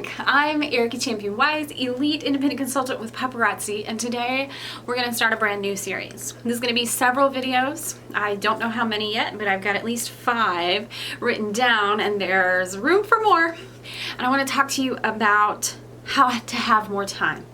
back. I'm Ericka Champion Wise, elite independent consultant with paparazzi, and today we're going to start a brand new series. This is going to be several videos. I don't know how many yet, but I've got at least 5 written down, and there's room for more. And I want to talk to you about how to have more time,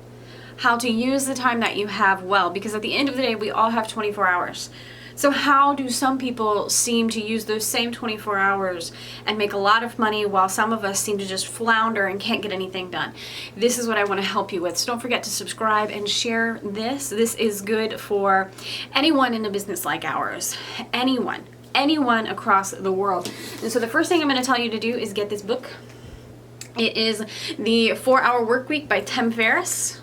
how to use the time that you have well, because at the end of the day, we all have 24 hours. So how do some people seem to use those same 24 hours and make a lot of money while some of us seem to just flounder and can't get anything done? This is what I want to help you with. So don't forget to subscribe and share this. This is good for anyone in a business like ours. Anyone across the world. And so the first thing I'm going to tell you to do is get this book. It is The 4-Hour Workweek by Tim Ferriss.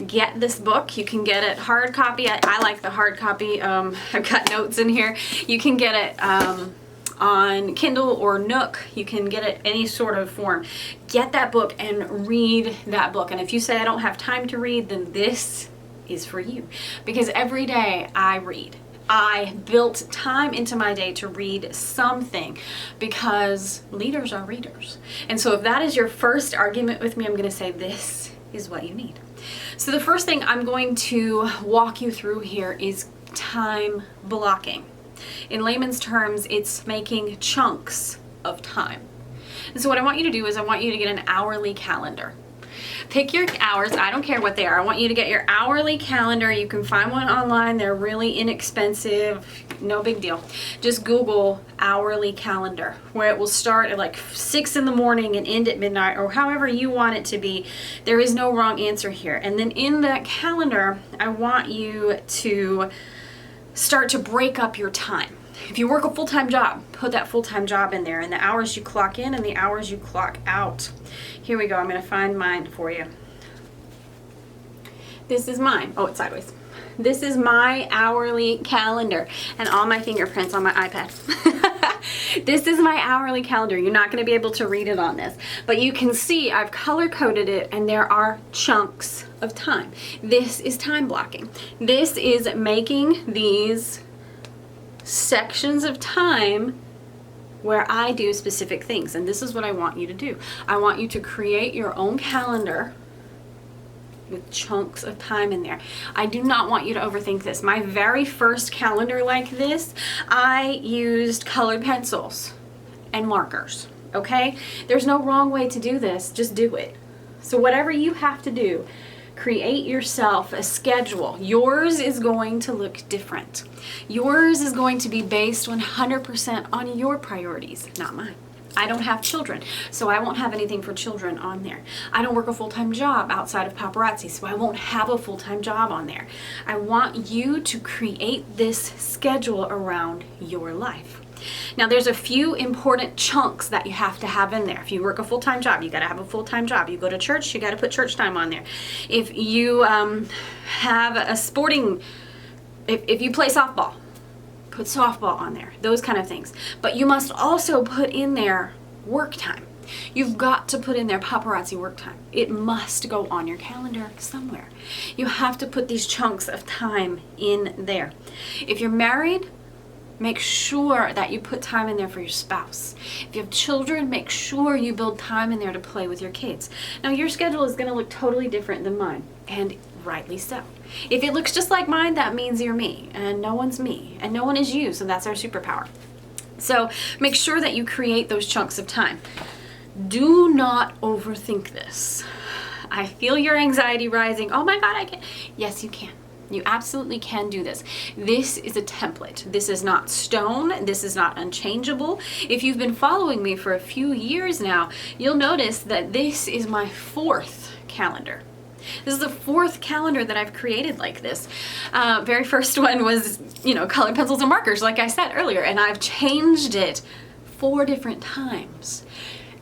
Get this book. You can get it hard copy. I like the hard copy. I've got notes in here. You can get it on Kindle or Nook. You can get it any sort of form. Get that book and read that book. And if you say I don't have time to read, then this is for you. Because every day I read. I built time into my day to read something because leaders are readers. And so if that is your first argument with me, I'm going to say this is what you need. So the first thing I'm going to walk you through here is time blocking. In layman's terms, it's making chunks of time. And so what I want you to do is I want you to get an hourly calendar. Pick your hours. I don't care what they are. I want you to get your hourly calendar. You can find one online. They're really inexpensive. No big deal. Just Google hourly calendar, where it will start at like 6 in the morning and end at midnight, or however you want it to be. There is no wrong answer here. And then in that calendar, I want you to start to break up your time. If you work a full-time job, put that full-time job in there and the hours you clock in and the hours you clock out. Here we go. I'm going to find mine for you. This is mine. Oh, it's sideways. This is my hourly calendar and all my fingerprints on my iPad. This is my hourly calendar. You're not going to be able to read it on this, but you can see I've color-coded it and there are chunks of time. This is time blocking. This is making these sections of time where I do specific things, and this is what I want you to do. I want you to create your own calendar with chunks of time in there. I do not want you to overthink this. My very first calendar like this, I used colored pencils and markers, okay? There's no wrong way to do this, just do it. So whatever you have to do, create yourself a schedule. Yours is going to look different. Yours is going to be based 100% on your priorities, not mine. I don't have children, so I won't have anything for children on there. I don't work a full-time job outside of paparazzi, so I won't have a full-time job on there. I want you to create this schedule around your life. Now, there's a few important chunks that you have to have in there. If you work a full-time job, you got to have a full-time job. You go to church, you got to put church time on there. If you have a sporting, if you play softball, put softball on there, those kind of things. But you must also put in there work time. You've got to put in there paparazzi work time. It must go on your calendar somewhere. You have to put these chunks of time in there. If you're married, make sure that you put time in there for your spouse. If you have children, make sure you build time in there to play with your kids. Now, your schedule is going to look totally different than mine, and rightly so. If it looks just like mine, that means you're me, and no one's me, and no one is you, so that's our superpower. So make sure that you create those chunks of time. Do not overthink this. I feel your anxiety rising. Oh my God, I can. Yes, you can. You absolutely can do this. This is a template. This is not stone. This is not unchangeable. If you've been following me for a few years now, you'll notice that this is my 4th calendar. This is the 4th calendar that I've created like this. Very first one was, colored pencils and markers, like I said earlier, and I've changed it 4 different times.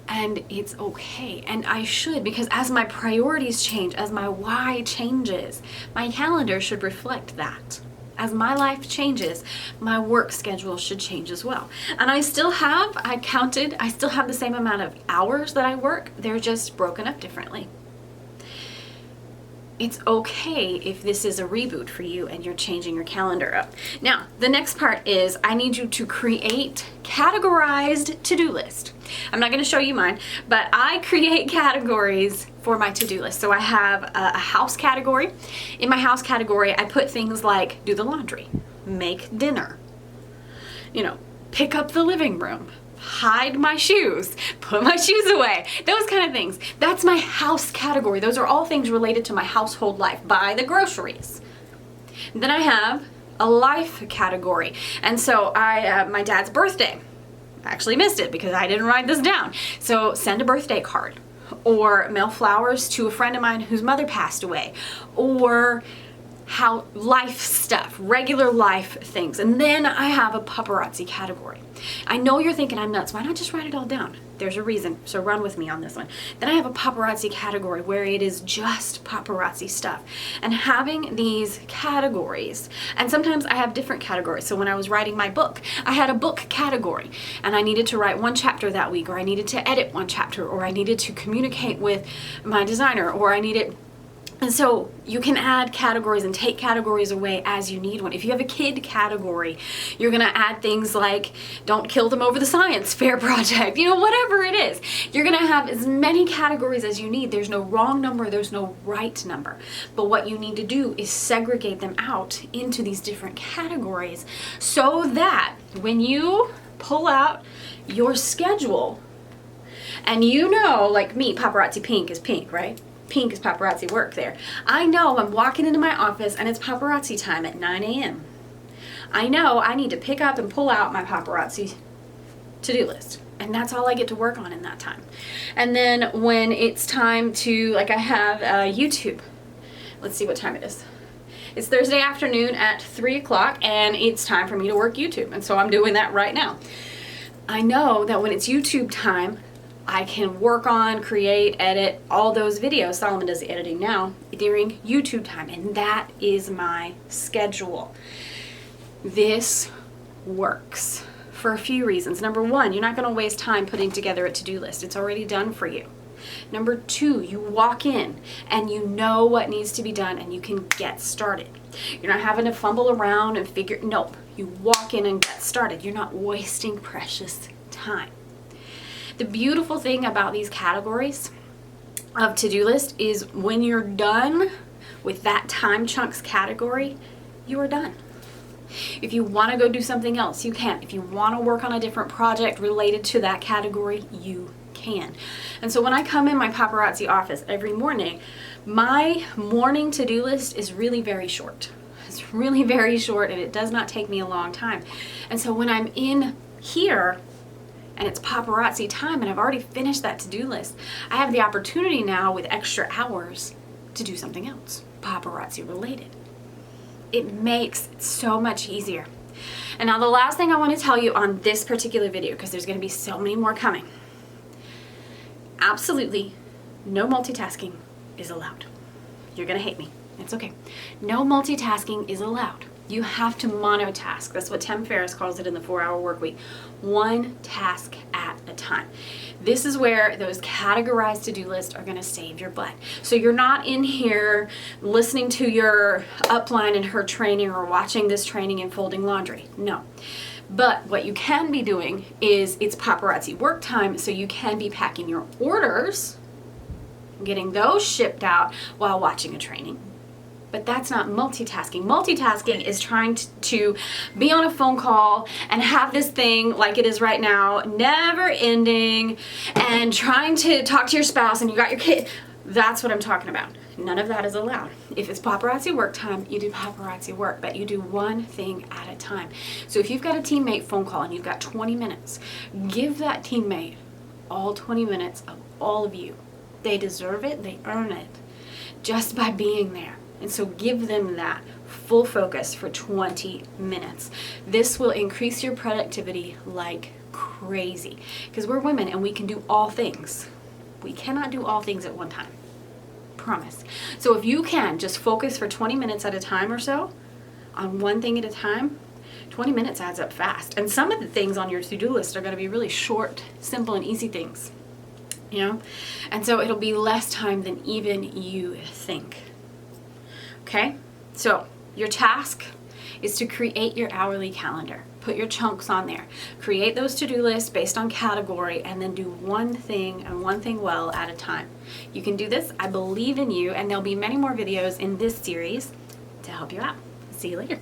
And it's okay, and I should, because as my priorities change, as my why changes, my calendar should reflect that. As my life changes, my work schedule should change as well. And I still have the same amount of hours that I work. They're just broken up differently. it's okay if this is a reboot for you and you're changing your calendar up. Now, the next part is I need you to create categorized to-do list. I'm not going to show you mine, but I create categories for my to-do list. So I have a house category. In my house category, I put things like do the laundry, make dinner, pick up the living room, hide my shoes, put my shoes away, those kind of things. That's my house category. Those are all things related to my household life. Buy the groceries. Then I have a life category. And so my dad's birthday, I actually missed it because I didn't write this down. So send a birthday card or mail flowers to a friend of mine whose mother passed away, or how life stuff, regular life things. And then I have a paparazzi category. I know you're thinking I'm nuts. Why not just write it all down? There's a reason, so run with me on this one. Then I have a paparazzi category where it is just paparazzi stuff. And having these categories, and sometimes I have different categories. So when I was writing my book, I had a book category, and I needed to write one chapter that week, or I needed to edit one chapter, or I needed to communicate with my designer, or I needed... And so you can add categories and take categories away as you need one. If you have a kid category, you're going to add things like don't kill them over the science fair project, whatever it is. You're going to have as many categories as you need. There's no wrong number, there's no right number. But what you need to do is segregate them out into these different categories so that when you pull out your schedule, and like me, paparazzi pink is pink, right? Pink is paparazzi work there. I know I'm walking into my office and it's paparazzi time at 9 a.m. I know I need to pick up and pull out my paparazzi to-do list. And that's all I get to work on in that time. And then when it's time to, I have YouTube. Let's see what time it is. It's Thursday afternoon at 3 o'clock and it's time for me to work YouTube. And so I'm doing that right now. I know that when it's YouTube time, I can work on, create, edit all those videos. Solomon does the editing now during YouTube time, and that is my schedule. This works for a few reasons. Number one, you're not going to waste time putting together a to-do list. It's already done for you. Number two, you walk in and you know what needs to be done and you can get started. You're not having to fumble around and nope, you walk in and get started. You're not wasting precious time. The beautiful thing about these categories of to-do list is when you're done with that time chunks category, you are done. If you want to go do something else, you can. If you want to work on a different project related to that category, you can. And so when I come in my paparazzi office every morning, my morning to-do list is really very short. It's really very short and it does not take me a long time. And so when I'm in here, and it's paparazzi time and I've already finished that to-do list, I have the opportunity now with extra hours to do something else, paparazzi related. It makes it so much easier. And now the last thing I want to tell you on this particular video, because there's going to be so many more coming, absolutely no multitasking is allowed. You're going to hate me. It's okay. No multitasking is allowed. You have to monotask. That's what Tim Ferriss calls it in the 4-Hour Work Week. One task at a time. This is where those categorized to-do lists are going to save your butt. So you're not in here listening to your upline and her training or watching this training and folding laundry. No. But what you can be doing is it's paparazzi work time, so you can be packing your orders, getting those shipped out while watching a training. But that's not multitasking. Multitasking is trying to be on a phone call and have this thing like it is right now, never ending, and trying to talk to your spouse and you got your kid. That's what I'm talking about. None of that is allowed. If it's paparazzi work time, you do paparazzi work, but you do one thing at a time. So if you've got a teammate phone call and you've got 20 minutes, give that teammate all 20 minutes of all of you. They deserve it. They earn it just by being there. And so give them that full focus for 20 minutes. This will increase your productivity like crazy because we're women and we can do all things. We cannot do all things at one time. Promise. So if you can just focus for 20 minutes at a time or so on one thing at a time, 20 minutes adds up fast. And some of the things on your to-do list are going to be really short, simple, and easy things. And so it'll be less time than even you think. Okay? So your task is to create your hourly calendar. Put your chunks on there. Create those to-do lists based on category, and then do one thing and one thing well at a time. You can do this. I believe in you, and there'll be many more videos in this series to help you out. See you later.